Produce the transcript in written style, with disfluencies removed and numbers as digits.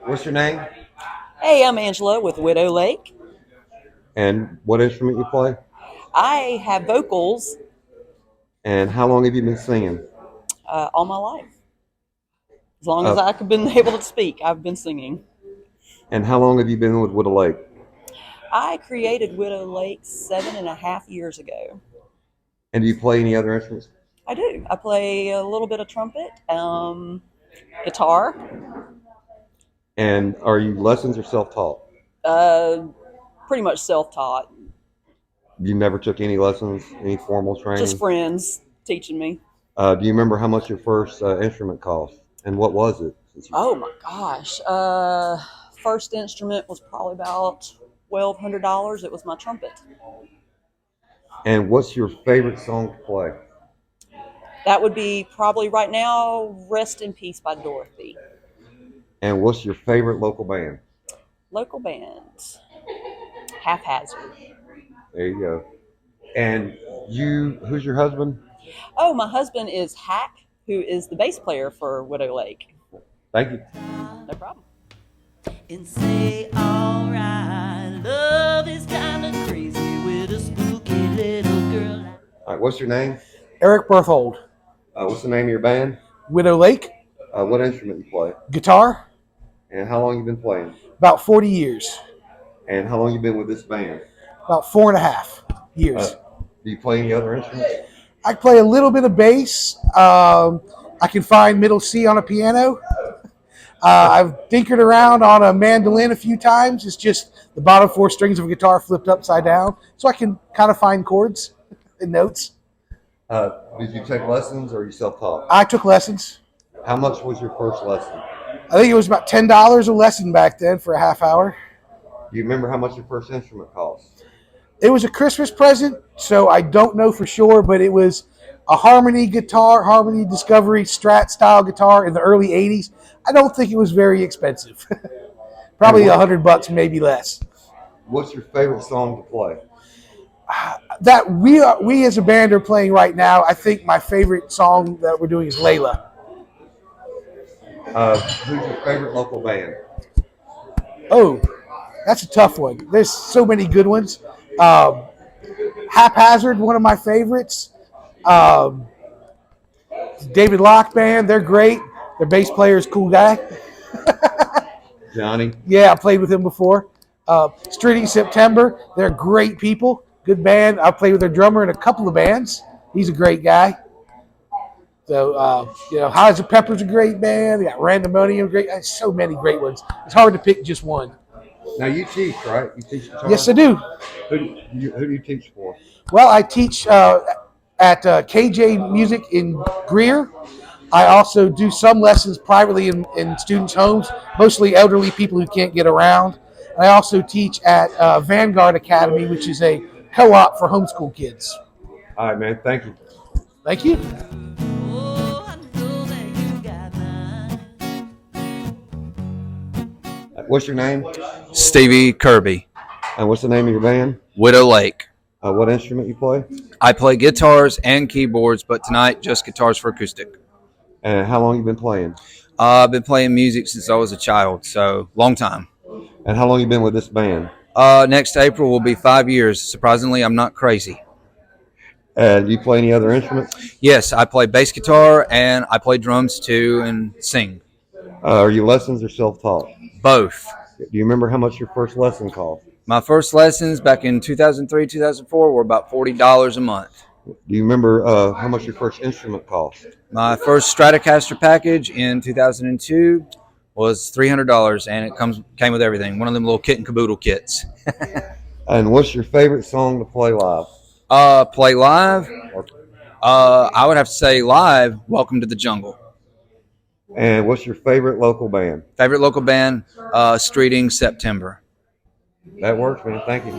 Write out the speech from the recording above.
What's your name? Hey, I'm Angela with Widow Lake. And what instrument you play? I have vocals And how long have you been singing? all my life. As long as Uh, I've been able to speak, I've been singing. and how long have you been with Widow Lake? I created Widow Lake 7.5 years ago. And do you play any other instruments? I do. I play a little bit of trumpet, guitar, And are you lessons or self-taught? uh, pretty much self-taught. You never took any lessons, any formal Just training? friends teaching me. Do you remember how much your first instrument cost? And what was it? Oh my gosh. First instrument was probably about $1,200. It was my trumpet. And what's your favorite song to play? That would be probably right now Rest in Peace by Dorothy. And what's your favorite local band? Local band, Haphazard. There you go. And who's your husband? Oh, my husband is Hack, who is the bass player for Widow Lake. Thank you. No problem. And say, alright, love is kinda crazy with a spooky little girl. All right, what's your name? Eric Berthold, What's the name of your band? Widow Lake, What instrument you play? guitar, And how long you been playing? about 40 years, And how long you been with this band? about 4.5 years. Do you play any other instruments? I play a little bit of bass. I can find middle C on a piano. I've tinkered around on a mandolin a few times. It's just the bottom four strings of a guitar flipped upside down, so I can kind of find chords and notes. Did you take lessons or are you self-taught? I took lessons. How much was your first lesson? I think it was about $10 a lesson back then for a half hour. Do you remember how much your first instrument cost? It was a Christmas present, so I don't know for sure, but it was a Harmony guitar, Harmony Discovery Strat style guitar in the early 80s. I don't think it was very expensive. Probably $100, maybe less. What's your favorite song to play? That we as a band are playing right now. I think my favorite song that we're doing is Layla. Who's your favorite local band? Oh, that's a tough one. There's so many good ones. Haphazard, one of my favorites. David Locke band, they're great. Their bass player is a cool guy. Johnny? Yeah, I played with him before. Streeting September, they're great people. Good band. I played with their drummer in a couple of bands. He's a great guy. So, Highs of Pepper's a great band. They got Randemonium, great. So many great ones. It's hard to pick just one. Now you teach, right? You teach guitar? Yes, I do. Who do you teach for? Well, I teach at KJ Music in Greer. I also do some lessons privately in students' homes, mostly elderly people who can't get around. And I also teach at Vanguard Academy, which is a co-op for homeschool kids. All right, man. Thank you. Thank you. Oh, I know that you got mine. What's your name? Stevie Kirby, And what's the name of your band? Widow Lake. What instrument you play? I play guitars and keyboards, but tonight just guitars for acoustic. And how long you been playing? I've been playing music since I was a child, so long time. And how long you been with this band? Next April will be 5 years. Surprisingly, I'm not crazy. And do you play any other instruments? Yes, I play bass guitar and I play drums too and sing. Are you lessons or self-taught? Both. Do you remember how much your first lesson cost? My first lessons back in 2003, 2004 were about $40 a month. Do you remember how much your first instrument cost? My first Stratocaster package in 2002 was $300, and it came with everything. One of them little kit and caboodle kits. And what's your favorite song to play live? Play live. I would have to say live. Welcome to the Jungle. And what's your favorite local band? Favorite local band, Streeting September. That works, man. Thank you.